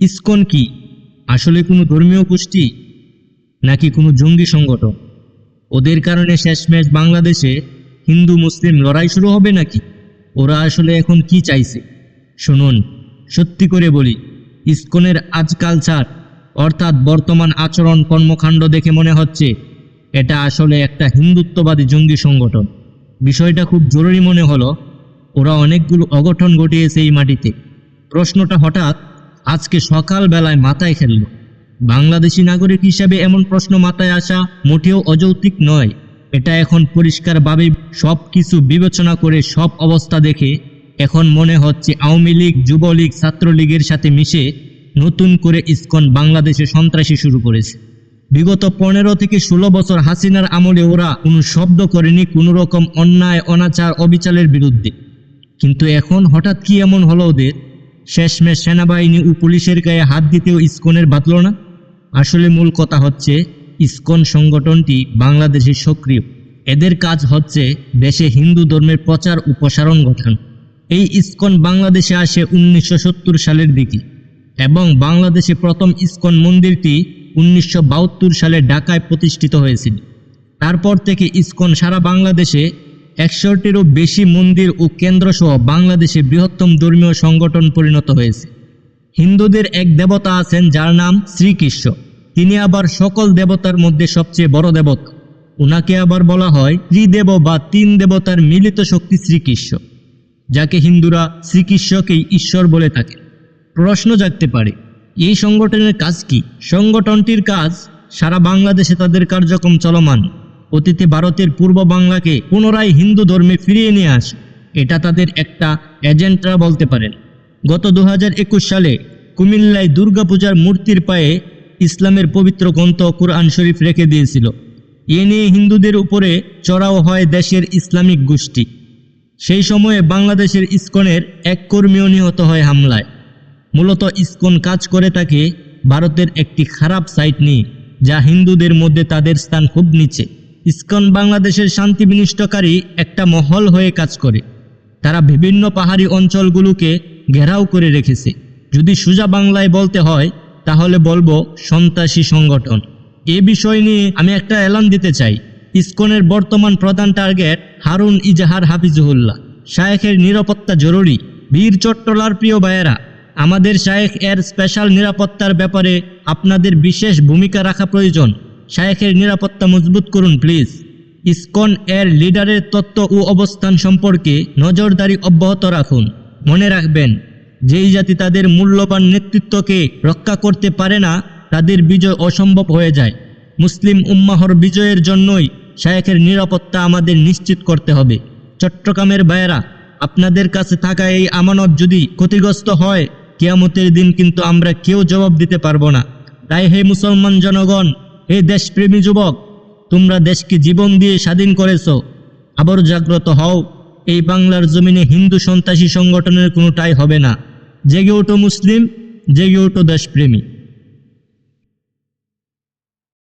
ISKCON কি আসলে কোনো ধর্মীয় গোষ্ঠী নাকি কোনো জঙ্গি সংগঠন? ওদের কারণে শেষমেশ বাংলাদেশে হিন্দু মুসলিম লড়াই শুরু হবে নাকি? ওরা আসলে এখন কি চাইছে? শুনুন, সত্যি করে বলি, ইসকনের আজকালচার অর্থাৎ বর্তমান আচরণ কর্মকাণ্ড দেখে মনে হচ্ছে এটা আসলে একটা হিন্দুত্ববাদী জঙ্গি সংগঠন। বিষয়টা খুব জরুরি মনে হলো। ওরা অনেকগুলো অঘটন ঘটিয়েছে এই মাটিতে। প্রশ্নটা হঠাৎ আজকে সকালবেলায় মাথায় খেলল। বাংলাদেশি নাগরিক হিসাবে এমন প্রশ্ন মাথায় আসা মোটেও অযৌক্তিক নয়। এটা এখন পরিষ্কারভাবে সব কিছু বিবেচনা করে সব অবস্থা দেখে এখন মনে হচ্ছে আওয়ামী লীগ, যুবলীগ, ছাত্রলীগের সাথে মিশে নতুন করে ইসকন বাংলাদেশে সন্ত্রাসী শুরু করেছে। বিগত 15 থেকে 16 বছর হাসিনার আমলে ওরা কোনো শব্দ করেনি কোনো রকম অন্যায়, অনাচার, অবিচারের বিরুদ্ধে। কিন্তু এখন হঠাৎ কি এমন হলো ওদের? শেষমেশ সেনাবাহিনী ও পুলিশের গায়ে হাত দিতেও ইসকনের বাঁধল না। আসলে মূল কথা হচ্ছে ইসকন সংগঠনটি বাংলাদেশে সক্রিয়। এদের কাজ হচ্ছে দেশে হিন্দু ধর্মের প্রচার ও প্রসারণ ঘটানো। এই ইসকন বাংলাদেশে আসে 1970 সালের দিকে এবং বাংলাদেশে প্রথম ইসকন মন্দিরটি 1972 সালে ঢাকায় প্রতিষ্ঠিত হয়েছিল। তারপর থেকে ইসকন সারা বাংলাদেশে 61টিরও বেশি মন্দির ও কেন্দ্রসহ বাংলাদেশে বৃহত্তম ধর্মীয় সংগঠন পরিণত হয়েছে। হিন্দুদের এক দেবতা আছেন যার নাম শ্রীকৃষ্ণ। তিনি আবার সকল দেবতার মধ্যে সবচেয়ে বড় দেবতা। ওনাকে আবার বলা হয় ত্রিদেব বা 3 দেবতার মিলিত শক্তি শ্রীকৃষ্ণ, যাকে হিন্দুরা শ্রীকৃষ্ণকেই ঈশ্বর বলে থাকে। প্রশ্ন জাগতে পারে, এই সংগঠনের কাজ কি? সংগঠনটির কাজ সারা বাংলাদেশে তাদের কার্যক্রম চলমান। অতীতে ভারতের পূর্ব বাংলাকে পুনরায় হিন্দু ধর্মে ফিরিয়ে নিয়ে আসে, এটা তাদের একটা এজেন্ডা বলতে পারেন। গত 2021 সালে কুমিল্লায় দুর্গাপূজার মূর্তির পায়ে ইসলামের পবিত্র গ্রন্থ কুরআন শরীফ রেখে দিয়েছিল। এ নিয়ে হিন্দুদের উপরে চড়াও হয় দেশের ইসলামিক গোষ্ঠী। সেই সময়ে বাংলাদেশের ইসকনের এক কর্মীও নিহত হয় হামলায়। মূলত ইসকন কাজ করে থাকে ভারতের একটি খারাপ সাইট নিয়ে, যা হিন্দুদের মধ্যে তাদের স্থান খুব নিচে। ইসকন বাংলাদেশের শান্তি বিনষ্টকারী একটা মহল হয়ে কাজ করে। তারা বিভিন্ন পাহাড়ি অঞ্চলগুলোকে ঘেরাও করে রেখেছে। যদি সোজা বাংলায় বলতে হয় তাহলে বলবো সন্ত্রাসী সংগঠন। এ বিষয় নিয়ে আমি একটা এলান দিতে চাই। ইসকনের বর্তমান প্রধান টার্গেট হারুন ইজাহার হাফিজুল্লাহ। শায়েখের নিরাপত্তা জরুরি। বীর চট্টলার প্রিয় ভাইয়েরা, আমাদের শায়েখ এর স্পেশাল নিরাপত্তার ব্যাপারে আপনাদের বিশেষ ভূমিকা রাখা প্রয়োজন। শায়েখের নিরাপত্তা মজবুত করুন প্লিজ। ইসকন এর লিডারের তত্ত্ব ও অবস্থান সম্পর্কে নজরদারি অব্যাহত রাখুন। মনে রাখবেন, যেই জাতি তাদের মূল্যবান নেতৃত্বকে রক্ষা করতে পারে না তাদের বিজয় অসম্ভব হয়ে যায়। মুসলিম উম্মাহর বিজয়ের জন্যই শায়েখের নিরাপত্তা আমাদের নিশ্চিত করতে হবে। চট্টগ্রামের ভাইয়েরা, আপনাদের কাছে থাকা এই আমানত যদি ক্ষতিগ্রস্ত হয়, কিয়ামতের দিন কিন্তু আমরা কেউ জবাব দিতে পারবো না। তাই হে মুসলমান জনগণ, হে দেশপ্রেমী যুবক, তোমরা দেশকে জীবন দিয়ে স্বাধীন করেছো, আবার জাগ্রত হও। এই বাংলার জমিনে হিন্দু সন্ত্রাসী সংগঠনের কোনো ঠাঁই হবে না। জেগে ওঠো মুসলিম, জেগে ওঠো দেশপ্রেমী।